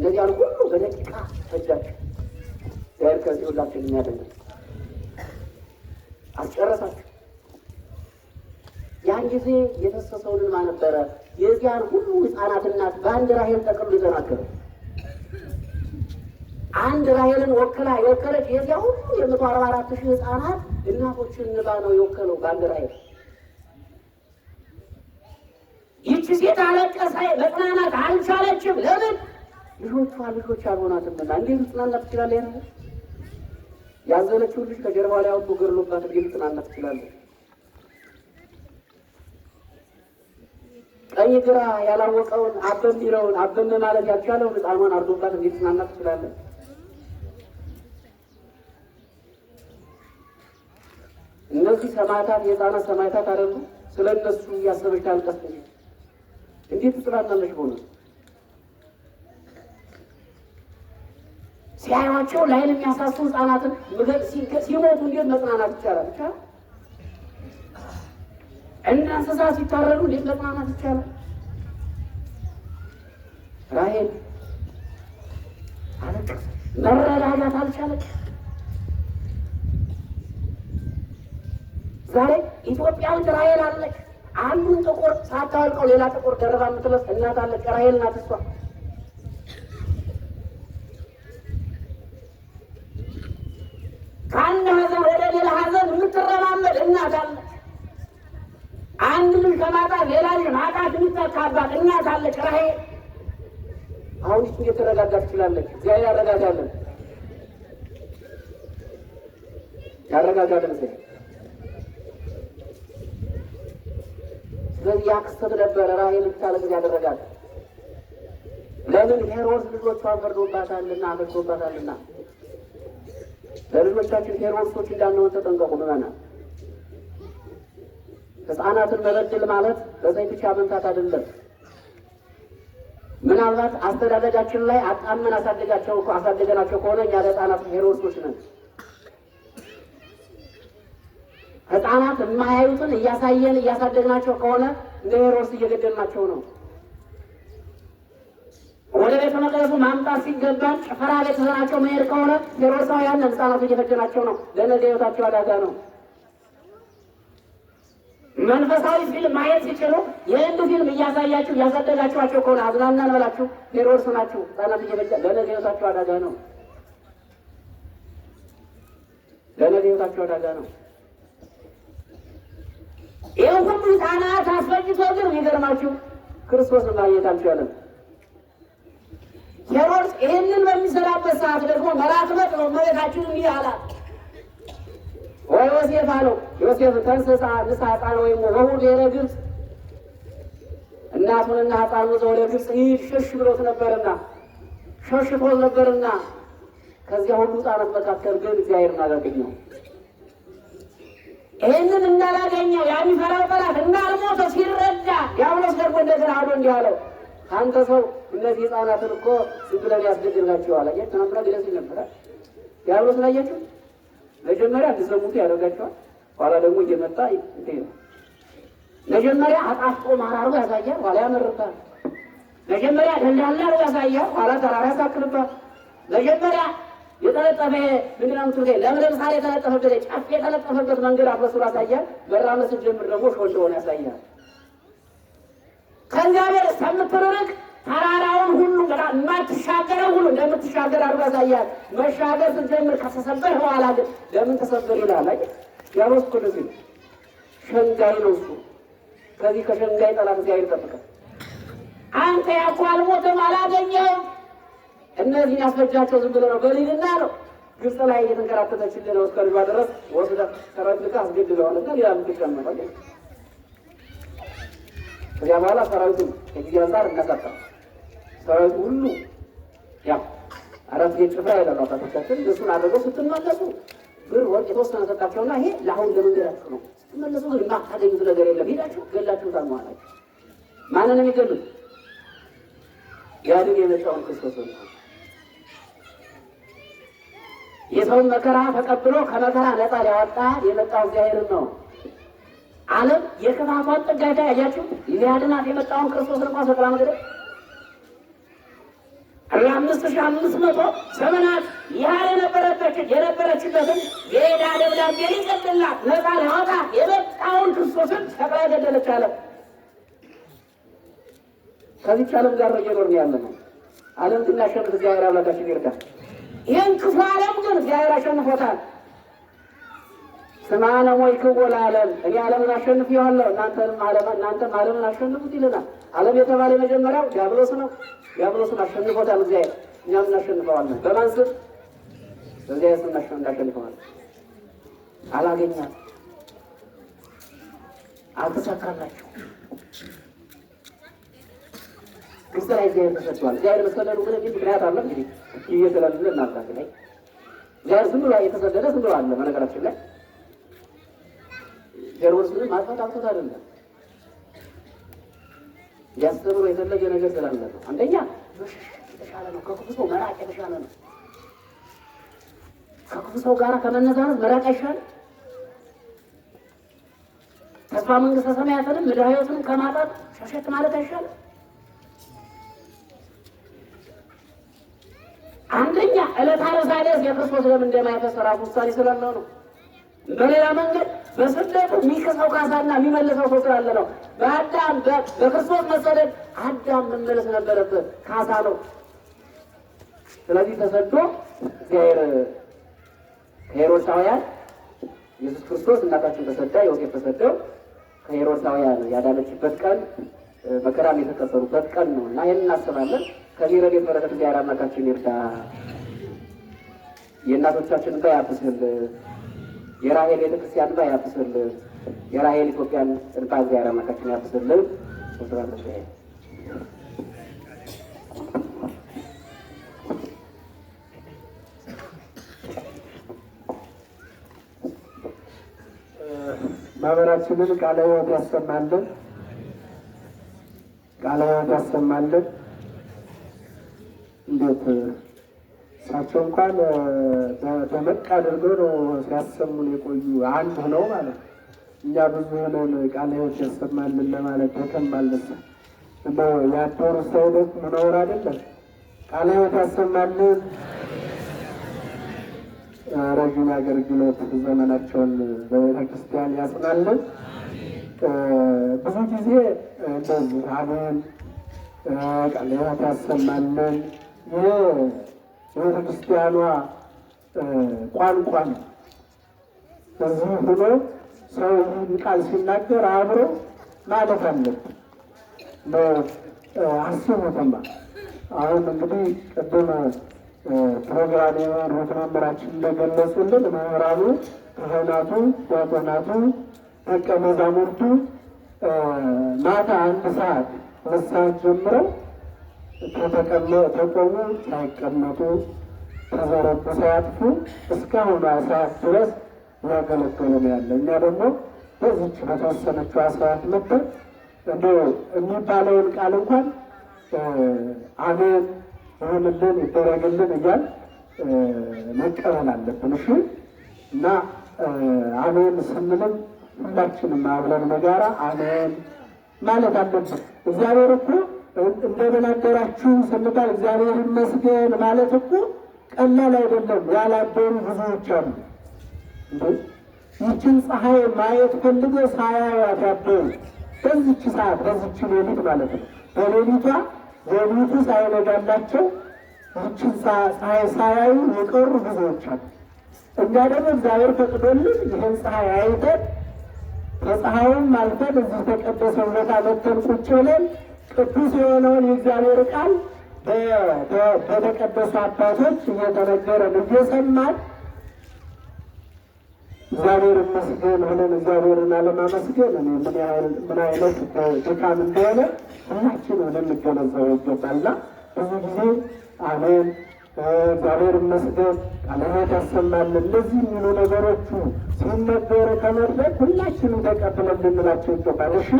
እነዚያን ሁሉ በደቂቃ ፈጃቸው። እግዚአብሔር ከዚህ ሁላችን የሚያደርግ አስጨረሳቸው። ያን ጊዜ የፈሰሰውን እንባ ነበረ የዚያን ሁሉ ሕፃናት እናት በአንድ ራሔል ጠቅልሎ የተናገረው። አንድ ራሔልን ወክላ የወከለች የዚያ ሁሉ 144,000 ሕፃናት እናቶችን እንባ ነው የወከለው በአንድ ራሔል። ይቺ ሴት አለቀሰ፣ መጽናናት አልቻለችም። ለምን? ልጆች አልሆናትምና። እንዴት ልጽናናት ትችላለህ? ያዘነችውን ልጅ ከጀርባ ላይ አውጥቶ ገድሎባት እንዴት ልጽናናት ትችላለህ? ቀኝ ግራ ያላወቀውን አበም ይለውን አበም ማለት ያልቻለውን ሕፃኗን አርዶባት እንዴት ልጽናናት ትችላለህ? እነዚህ ሰማዕታት የሕፃናት ሰማዕታት አይደሉ? ስለ እነሱ እያሰበች ታልቀስ እንዴት ትጽናናለች? ሆነ ሲያዩዋቸው ላይን የሚያሳሱ ሕፃናትን ሲሞቱ እንዴት መጽናናት ይቻላል? ይቻላል? እንደ እንስሳ ሲታረዱ እንዴት መጽናናት ይቻላል? ራሔል አለቀሰች፣ መረዳዳት አልቻለች። ዛሬ ኢትዮጵያዊት ራሔል አለች። አንዱን ጥቁር ሳታወልቀው ሌላ ጥቁር ደርባ የምትለብስ እናት አለች። ራሔል ናት እሷ። ከአንድ ሀዘን ወደ ሌላ ሀዘን የምትረማመድ እናት አለች። አንድ ልጅ ከማጣት ሌላ ልጅ ማጣት የሚተካባት እናት አለች ራሔል። አሁን እሱ እየተረጋጋች ትችላለች። እግዚአብሔር ያረጋጋለን፣ ያረጋጋለን። ስለዚህ ያክስተት ነበረ ራሔል ልታለቅስ ያደረጋት። ለምን? ሄሮድስ ልጆቿን ፈርዶባታልና አፈርዶባታልና። ለልጆቻችን ሄሮድሶች እንዳንሆን ተጠንቀቁ ምዕመናን። ሕፃናትን መበደል ማለት በሰይፍ ብቻ መምታት አይደለም። ምናልባት አስተዳደጋችን ላይ አጣመን አሳደገናቸው ከሆነ እኛ ለሕፃናት ሄሮድሶች ነን። ሕፃናት የማያዩትን እያሳየን እያሳደግናቸው ከሆነ እንደ ሄሮድስ እየገደልናቸው ነው። ወደ ቤተ መቅደሱ ማምጣት ሲገባን ጭፈራ ቤት ትዘናቸው መሄድ ከሆነ ሄሮድሳውያን ሕፃናቱ እየፈጀናቸው ነው። ለነገ ሕይወታቸው አደጋ ነው። መንፈሳዊ ፊልም ማየት ሲችሉ የህንድ ፊልም እያሳያችሁ እያሳደጋችኋቸው ከሆነ አዝናናን በላችሁ ሄሮድስ ናችሁ። ሕፃናት እየፈጀ ለነገ ሕይወታቸው አደጋ ነው። ለነገ ሕይወታቸው አደጋ ነው። ይህ ሁሉ ሕፃናት አስፈጅቶ ግን የሚገርማችሁ ክርስቶስን ማግኘት አልቻለም። ሄሮድስ ይህንን በሚሰራበት ሰዓት ደግሞ መልአክ መጥቶ እመቤታችን እንዲህ አላት፣ ወይ ዮሴፍ አለው፣ ዮሴፍ ተንሥአ ንሥአ ሕፃነ ወይም ወሁ ብሔረ ግብፅ፣ እናቱንና ሕፃኑ ይዘው ወደ ግብፅ ሸሽ ብሎት ነበርና ሸሽቶት ነበርና ከዚያ ሁሉ ሕፃናት መካከል ግን እግዚአብሔርን አላገኘው። ይህንን እንዳላገኘው የሚፈራው ጠላት እንዳልሞተ ሲረዳ ዲያብሎስ ደግሞ እንደገና አዶ እንዲህ አለው፣ አንተ ሰው እነዚህ ሕፃናትን እኮ ዝም ብለን ያስገድልናቸዋል። አየህ ትናንትና ግለጽ ነበራል። ዲያብሎስ ላያችሁ መጀመሪያ እንዲሰሙት ያደርጋቸዋል። ኋላ ደግሞ እየመጣ እንዴ ነው። መጀመሪያ አጣፍጦ ማራሩ ያሳያል፣ ኋላ ያመርታል። መጀመሪያ ደልዳላ ነው ያሳያል፣ ኋላ ተራራ ያሳክልባል። መጀመሪያ የተለጠፈ ምንድነው ትርገ ለምለም ሳር የተለጠፈበት ጫፍ የተለጠፈበት መንገድ አፈሱራ ያሳያል። መራመድ ስትጀምር ደግሞ ሾህ እንደሆነ ያሳያል። ከእግዚአብሔር እስከምትርቅ ተራራውን ሁሉ የማትሻገረው ሁሉ እንደምትሻገር አድርጎ ያሳያል። መሻገር ስትጀምር ከተሰበር በኋላ ግን ለምን ተሰበር ይላል። አይ ዲያብሎስ እኮ እንደዚህ ሸንጋይ ነው እሱ። ከዚህ ከሸንጋይ ጠላት እግዚአብሔር ይጠብቃል። አንተ ያኮ አልሞተም አላገኘውም። እነዚህ ያስፈጃቸው ዝም ብሎ ነው በሊልና ነው ግብፅ ላይ እየተንከራተተችልን ነው እስከ ልጇ ድረስ ወስዳ ተረድልካ አስገድለዋል። እና ሌላ ምትቀመጠ ከዚያ በኋላ ሰራዊቱ ከጊዜ አንጻር እናሳጣ ሰራዊቱ ሁሉ ያው አራት ጭፍራ ይላሉ አባቶቻችን። እሱን አድርገው ስትመለሱ ብር ወርቅ የተወሰነ ሰጣቸውና ይሄ ለአሁን ለመንገዳችሁ ነው፣ ስትመለሱ ግን የማታገኙት ነገር የለም፣ ሄዳችሁ ገላችሁታል ማለት ማንን ነው የሚገሉት? ያድን የመጣውን ክርስቶስ ነው። የሰውን መከራ ተቀብሎ ከመከራ ነፃ ሊያወጣ የመጣው እግዚአብሔር ነው። ዓለም የክፋቷን ጥጋታ ያያችሁ ሊያድናት የመጣውን ክርስቶስን እንኳን ሰቅላ መገደል ለ5500 ዘመናት ያህል የነበረችበትን የዕዳ ደብዳቤ ሊቀድላት ነፃ ሊያወጣ የመጣውን ክርስቶስን ሰቅላ ገደለች አለ። ከዚች ዓለም ጋር እየኖርን ያለ ነው። ዓለም ግን ያሸንፍ እግዚአብሔር አምላካችን ይርዳል። ይህን ክፉ ዓለም ግን እግዚአብሔር አሸንፎታል። ስማነ ሞይክዎ ለዓለም፣ እኔ ዓለምን አሸንፌዋለሁ እናንተም ዓለምን አሸንፉት ይለናል። ዓለም የተባለ የመጀመሪያው ዲያብሎስ ነው። ዲያብሎስን አሸንፎታል እግዚአብሔር። እኛም እናሸንፈዋለን። በማን ስም? በእግዚአብሔር ስም እናሸንፈዋለን። አላገኛል፣ አልተሳካላችሁ። ክርስቶስ ላይ እግዚአብሔር ተሰጥቷል። እግዚአብሔር መሰደዱ ግን ምክንያት አለ። እንግዲህ እየተላልን እናልታክ ላይ እግዚአብሔር ዝም ብሎ የተሰደደ ዝም ብሎ አለ። በነገራችን ላይ ሄሮድስን ማጥፋት አልቶት አይደለም፣ ሊያስተምሮ የተለየ ነገር ስላለ ነው። አንደኛ የተሻለ ነው፣ ከክፉ ሰው መራቅ የተሻለ ነው። ከክፉ ሰው ጋር ከመነዛነት መራቅ አይሻልም? ተስፋ መንግስተ ሰማያትንም ምድረ ሕይወትንም ከማጣት ሸሸት ማለት አይሻልም? አንደኛ ዕለተ ርዕሳኔስ የክርስቶስ ደም እንደማይፈስ ራሱ ውሳኔ ስላለው ነው። በሌላ መንገድ በስደቱ የሚከሰው ካሳና የሚመልሰው ሰው ስላለ ነው። በአዳም በክርስቶስ መሰደድ አዳም መመለስ ነበረበት፣ ካሳ ነው። ስለዚህ ተሰዶ እግዚአብሔር ከሄሮድሳውያን ኢየሱስ ክርስቶስ እናታችን ተሰዳ ዮሴፍ ተሰደው ከሄሮድሳውያን ያዳነችበት ቀን መከራም የተቀበሉበት ቀን ነው እና ይህን እናስባለን። ከዚህ ረድኤት በረከት እግዚአብሔር አምላካችን ይርዳ። የእናቶቻችን እንባ ያብስል። የራሔል ቤተክርስቲያን እንባ ያብስል። የራሔል ኢትዮጵያን እንባ እግዚአብሔር አምላካችን ያብስልን። ስብሐት ለእግዚአብሔር። ማህበራችንን ቃለ ሕይወት ያሰማልን፣ ቃለ ሕይወት ያሰማልን። እንዴት እሳቸው እንኳን በመቅ አድርገው ነው ሲያሰሙን የቆዩ አንድ ሆነው ማለት ነው። እኛ ብዙ ሆነን ቃለ ሕይወት ያሰማልን ለማለት ደከም አለበት። ያደሩ ሰው ደግሞ መኖር አይደለም። ቃለ ሕይወት ያሰማልን፣ ረጅም አገልግሎት ዘመናቸውን በቤተ ክርስቲያን ያጽናልን። ብዙ ጊዜ እንደዚህ አሜን ቃለ ሕይወት ያሰማልን የቤተ ክርስቲያኗ ቋንቋ ነው። እዚህ ሆኖ ሰው ይህን ቃል ሲናገር አብሮ ማለት አለብን። አስቡትማ አሁን እንግዲህ ቅድም ፕሮግራም የመሩት መምህራችን እንደገለጹልን መምህራኑ፣ ካህናቱ፣ ዲያቆናቱ፣ ደቀ መዛሙርቱ ማታ 1 ሰዓት 2 ሰዓት ጀምረው ተቆሙ ሳይቀመጡ ተዘረጉ ሳያጥፉ እስካሁኑ ሰዓት ድረስ እያገለገሉ ነው ያለ። እኛ ደግሞ በዚች በተወሰነችው ሰዓት መጥተን እንደው የሚባለውን ቃል እንኳን አሜን ይሁንልን ይደረግልን እያል መቀበል አለብን። እሺ እና አሜን ስንልም ሁላችንም አብረን በጋራ አሜን ማለት አለብን። እግዚአብሔር እኮ እንደምን አደራችሁ ስንባል እግዚአብሔር ይመስገን ማለት እኮ ቀላል አይደለም። ያላደሩ ብዙዎች አሉ። ይችን ፀሐይ ማየት ፈልገው ሳያዩት ያደሩ በዚች ሰዓት በዚች ሌሊት ማለት ነው። በሌሊቷ ሌሊቱ ሳይነጋላቸው ይችን ፀሐይ ሳያዩ የቀሩ ብዙዎች አሉ። እኛ ደግሞ እግዚአብሔር ፈቅዶልን ይህን ፀሐይ አይተን ከፀሐዩም አልፈን እዚህ ተቀደሰው ቦታ መተን ቁጭ ብለን ቅዱስ የሆነውን የእግዚአብሔር ቃል በተቀደሱ አባቶች እየተነገረን እየሰማን እግዚአብሔር ይመስገን ብለን እግዚአብሔርን አለማመስገን ምን አይነት ድካም እንደሆነ ሁላችንም ልንገነዘበው ይገባልና ብዙ ጊዜ አሜን እግዚአብሔር ይመስገን ቃለ ሕይወት ያሰማልን እንደዚህ የሚሉ ነገሮቹ ሲነገሩ ከመድረክ ሁላችንም ተቀብለን ልንላቸው ይገባል። እሺ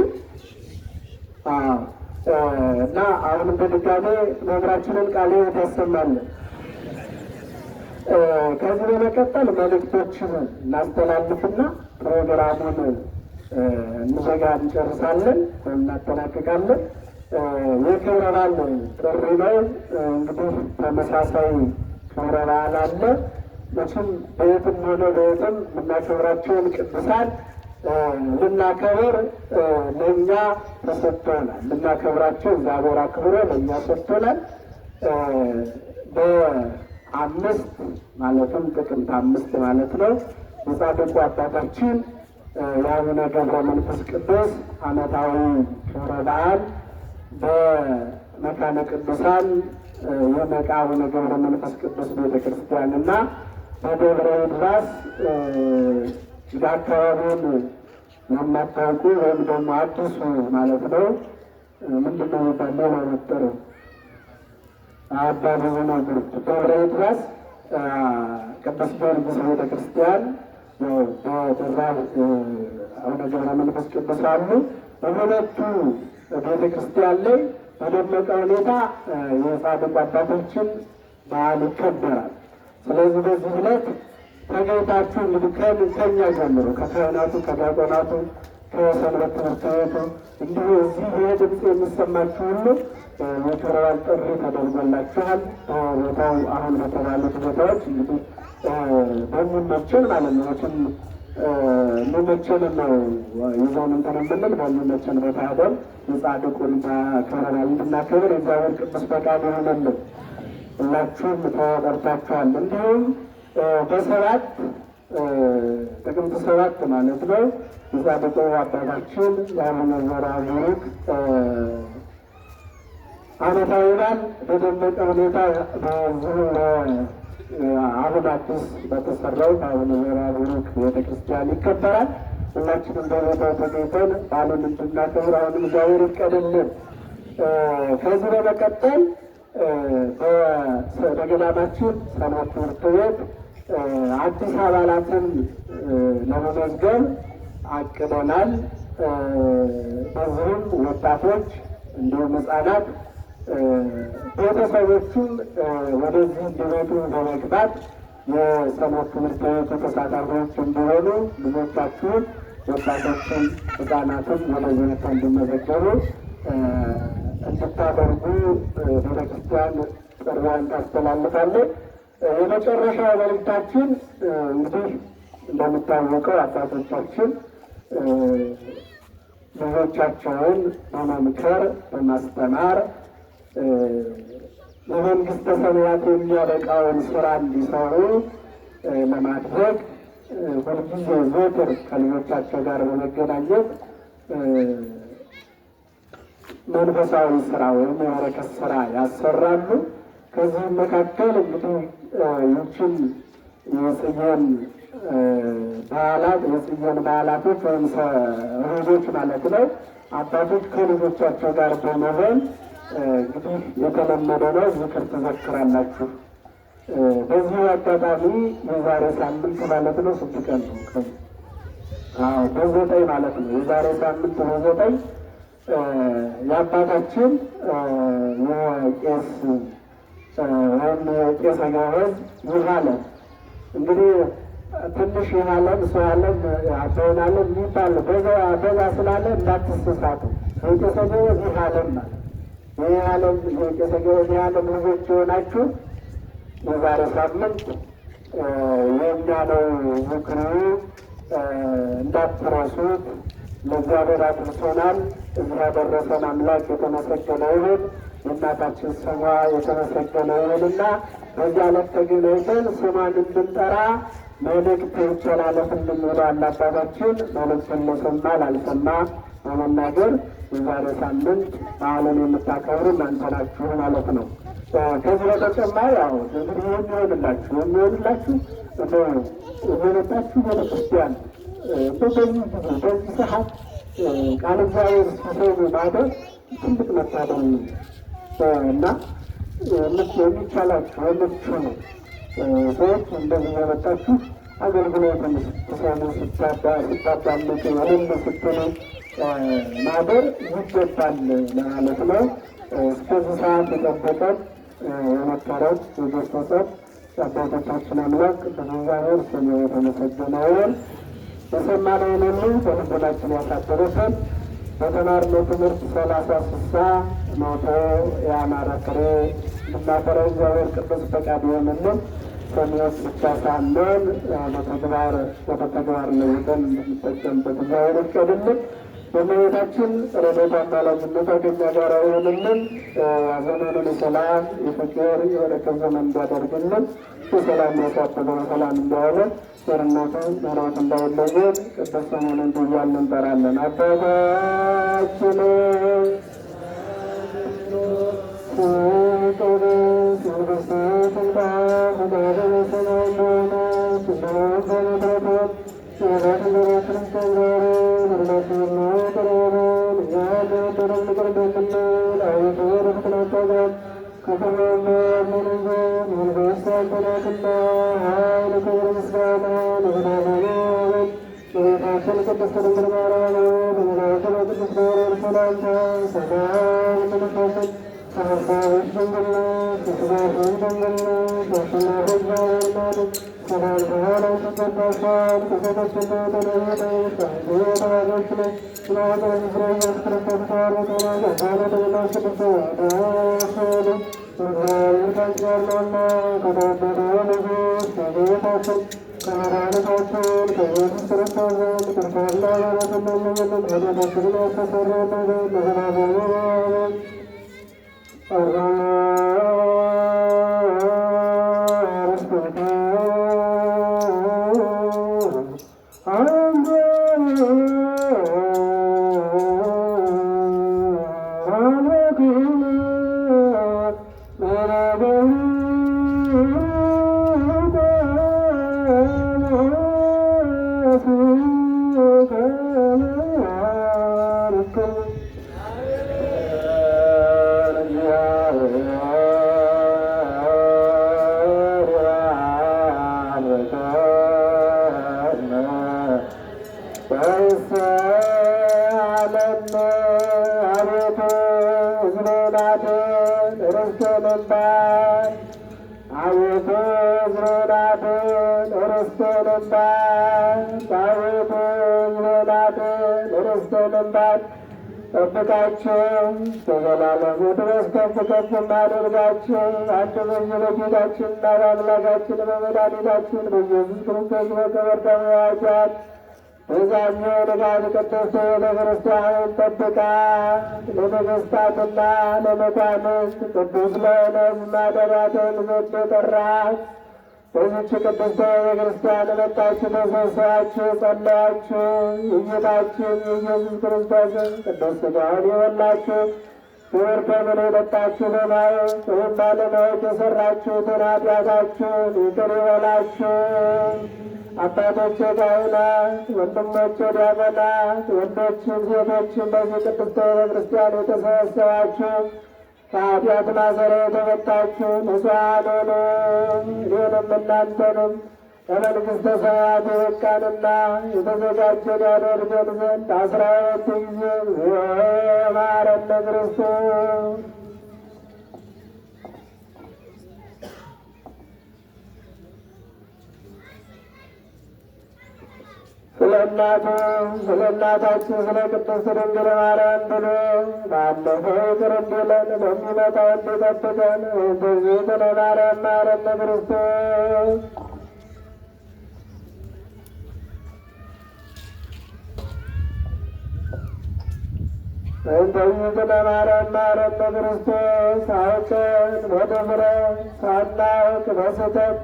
እና አሁንም በድጋሜ መምህራችንን ቃለ ሕይወት ያሰማልን። ከዚህ በመቀጠል መልእክቶችን እናስተላልፍና ፕሮግራሙን እንዘጋ እንጨርሳለን፣ እናጠናቅቃለን። የክብረ በዓል ጥሪ ነው። እንግዲህ ተመሳሳይ ክብረ በዓል አለ። መቼም በየትም ሆነ በየትም የምናከብራቸውን ቅዱሳን ልናከብር ለእኛ ተሰጥቶናል። ልናከብራቸው እግዚአብሔር አክብሮ ለእኛ ሰጥቶናል። በ5 ማለትም ጥቅምት 5 ማለት ነው የጻድቁ አባታችን የአቡነ ገብረ መንፈስ ቅዱስ ዓመታዊ ክብረ በዓል በመካነ ቅዱሳን የመቃ አቡነ ገብረ መንፈስ ቅዱስ ቤተክርስቲያንና በደብረ ይድራስ አካባቢውን የማታውቁ ወይም ደግሞ አዲሱ ማለት ነው ምንድን ነው የሚባለው ለመጠሩ አባ ብዙ ነው ግሩፕ ደብረ ይድራስ ቅዱስ ጊዮርጊስ ቤተክርስቲያን በደራ አቡነ ገብረ መንፈስ ቅዱስ አሉ። በሁለቱ ቤተክርስቲያን ላይ በደመቀ ሁኔታ የጻድቁ አባቶችን በዓል ይከበራል። ስለዚህ በዚህ ዕለት ተገኝታችሁ እንግዲህ ከኛ ጀምሮ ከካህናቱ፣ ከዲያቆናቱ፣ ከሰንበት ትምህርት ቤቱ እንዲሁ እዚህ ይሄ ድምፅ የሚሰማችሁ ሁሉ የክብረ በዓል ጥሪ ተደርጎላችኋል። ቦታው አሁን በተባሉት ቦታዎች እንግዲህ በሚመችን ማለት ነው የሚመችን ነው ይዘውን እንትን የምንል በሚመችን ቦታ ሄደን የጻድቁን ክብረ በዓል እንድናከብር የእግዚአብሔር ቅዱስ ፈቃድ ይሆንልን። ሁላችሁም ተጠርታችኋል። እንዲሁም በ7 ጥቅምት 7 ማለት ነው የጻድቁ አባታችን የአቡነ ዘርዓ ቡሩክ ዓመታዊ በዓል በደመቀ ሁኔታ በዚሁ አሁን አዲስ በተሰራው በአቡነ ዘርዓ ቡሩክ ቤተክርስቲያን ይከበራል። ሁላችንም በቦታው ተገኝተን በዓሉን እንድናከብር አሁንም እግዚአብሔር ይፍቀድልን። ከዚህ በመቀጠል በገዳማችን ሰንበት ትምህርት ቤት አዲስ አባላትን ለመመዝገብ አቅደናል። በዚህም ወጣቶች እንዲሁም ሕፃናት ቤተሰቦቹም ወደዚህ እንዲመጡ በመግባት የሰንበት ትምህርት ቤቱ ተሳታፊዎች እንዲሆኑ ልጆቻችሁን፣ ወጣቶችን፣ ሕፃናትን ወደዚህ መጥተው እንዲመዘገቡ እንድታደርጉ ቤተክርስቲያን ጥሪዋን ታስተላልፋለች። የመጨረሻው መልእክታችን እንግዲህ እንደሚታወቀው አባቶቻችን ልጆቻቸውን በመምከር በማስተማር ለመንግስተ ሰማያት የሚያበቃውን ስራ እንዲሰሩ ለማድረግ ሁልጊዜ ዘወትር ከልጆቻቸው ጋር በመገናኘት መንፈሳዊ ስራ ወይም የበረከት ስራ ያሰራሉ። ከዚህም መካከል እንግዲህ ይችን የጽጌን በዓላቶች ወይም እሑዶች ማለት ነው አባቶች ከልጆቻቸው ጋር በመሆን እንግዲህ የተለመደ ነው ዝክር ትዘክራላችሁ። በዚሁ አጋጣሚ የዛሬ ሳምንት ማለት ነው 6 ቀን ነው በ9 ማለት ነው የዛሬ ሳምንት በ9 የአባታችን የቄስ ወይም የቄሰ ገበዝ ይህ ዓለም እንግዲህ ትንሽ ይህ ዓለም ሰው ዓለም አበውን ዓለም የሚባል በዛ ስላለ እንዳትስሳቱ። የቄሰ ገበዝ ይህ ዓለም ማለት ይህ ዓለም የቄሰ ገበዝ ይህ ዓለም ልጆች የሆናችሁ የዛሬ ሳምንት የእኛ ነው ዝክሩ እንዳትረሱት። ለእግዚአብሔር አድርሶናል። እዚህ ያደረሰን አምላክ የተመሰገነ ይሁን። የእናታችን ስሟ የተመሰገነ ይሁንና በዚያ ዕለት ተገናኝተን ስሟን እንድንጠራ መልእክት ይተላለፍልን ብለዋል አባታችን። መልእክቱን ለሰማ ላልሰማ በመናገር የዛሬ ሳምንት በዓልን የምታከብሩ እናንተ ናችሁ ማለት ነው። ከዚህ በተጨማሪ ያው እንግዲህ የሚሆንላችሁ የሆነታችሁ ቤተክርስቲያን በዚህ ሰዓት ቃል እግዚአብሔር ሲሰሙ ማደር ትልቅ መታደል እና የሚቻላችሁ የምትችሉ ሰዎች እንደዚህ የመጣችሁ አገልግሎትን ስትሰሙ ስታዳምጡ ወይም ስትሉ ማደር ይገባል ለማለት ነው። እስከዚህ ሰዓት የጠበቀን የመከረን የገሰጸን የአባቶቻችን አምላክ በእግዚአብሔር ስሙ የተመሰገነ ይሁን። የሰማነውን ሁሉ በልቦናችን ያሳደረሰን በተማርነው ትምህርት 30/60 መቶ የአማረ ፍሬ እንድናፈራ እግዚአብሔር ቅዱስ ፈቃድ ይሆንልን። ሰሚዎች ብቻ ሳንሆን ወደ ተግባር ለውጠን እንድንጠቀምበት እግዚአብሔር ይፍቀድልን። በእመቤታችን ረድኤቷ አማላጅነቷ ከእኛ ጋር ይሆንልን። ዘመኑን የሰላም የፍቅር የበረከት ዘመን እንዲያደርግልን የሰላም ያሳደገ በሰላም እንዲያሆነ ቸርነቱ ምሕረቱ እንዳይለየን ቅዱስ ስሙን እንዲህ እያልን እንጠራለን። አባታችን ጠብቃቸው በዘላለሙ ድረስ ከፍ ከፍ እናደርጋቸው። አንድ በጌታችንና በአምላካችን በመድኃኒታችን በኢየሱስ ክርስቶስ በክብርት በዋጃት በዛኛው ንጋት ቅድስት ቤተክርስቲያንን ጠብቃ ለነገሥታትና ለመኳንንት ቅዱስ ለሆነ ማደሪያ ዘንድ የጠራች በዚች ቅድስት ቤተክርስቲያን መጣችሁ ተሰብስባችሁ ጸለያችሁ የጌታችን የኢየሱስ ክርስቶስን ቅዱስ ሥጋውን የበላችሁ ክብር ደሙን የጠጣችሁ በማየት ወይም ባለማወቅ የሠራችሁትን ኃጢአታችሁን ይቅር ይበላችሁ። አባቶቼ ካህናት፣ ወንድሞቼ ዲያቆናት፣ ወንዶችም ሴቶችም በዚህ ቅድስት ቤተክርስቲያን የተሰበሰባችሁ ከኃጢአት ማሰሪያ የተፈታችሁ ንጹሐን ሁኑ። እኔንም እናንተንም ለመንግሥተ ሰማያት የበቃንና የተዘጋጀን ያደርገን ዘንድ 12 ጊዜ ማረነ ክርስቶስ። ስለ እናታችን ስለ ቅድስት ድንግል ማርያም ብሎ ባለፈው ይቅር እንዲለን በሚመጣው እንዲጠብቀን በዚህ ስለ ማርያም ማረነ ክርስቶስ። እንደዚህ ስለ ማርያም ማረነ ክርስቶስ አውቀን በድፍረት ሳናውቅ በስህተት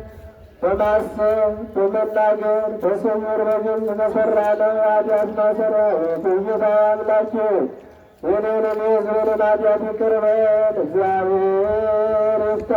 በማሰብ በመናገር በስውር በግልጽ በሠራነው ኃጢአት ማሰሪያ የትዕይታ አምላኬ የእኔንም የሕዝብህን ኃጢአት ይቅር በል። እግዚአብሔር ይፍታ።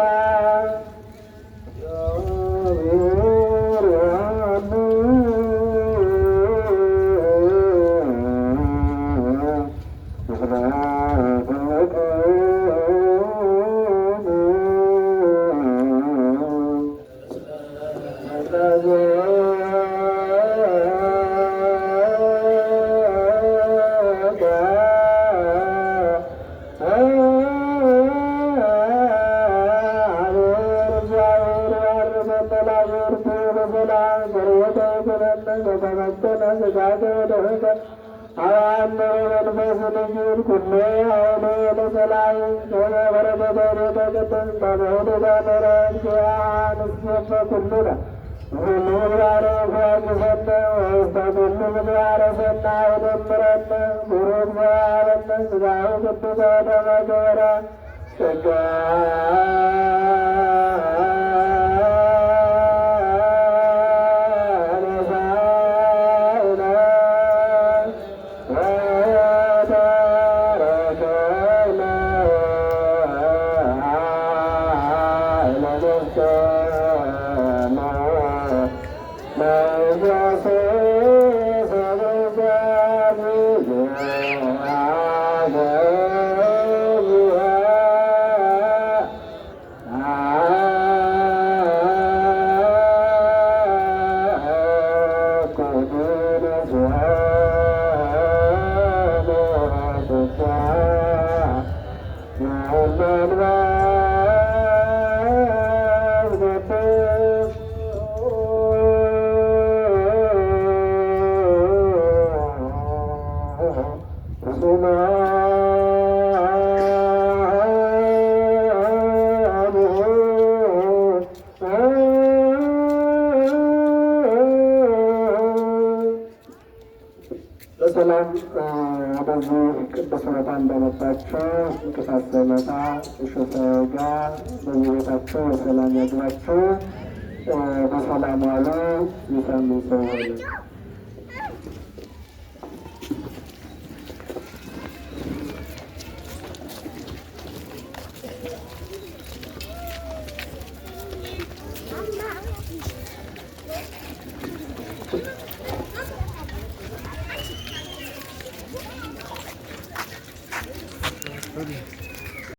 አዋነ መንፈስ ልዩን ኩሎ ኃይሎ ለሰላይ በረከተ ደቀቅትን በመሄድ ባመረን ኪያንስፈ ኩሉነ ሁሉ ምግባረ ፏግሰነ ወስተ ኩሉ ምግባረ ሰናይ ደምረነ ቡሩክ ዘያበነ ስጋሁ ቅዱሰ ደመ ገብረ ጸጋ በሰላም ወደዚህ ቅዱስ ቦታ እንደመጣችሁ እንቅፋት ሳይመጣ እሾህ ሳይወጋ በየቤታችሁ በሰላም ያግባችሁ። በሰላም ዋሉ። የሳምንት ሰው ሆኑ።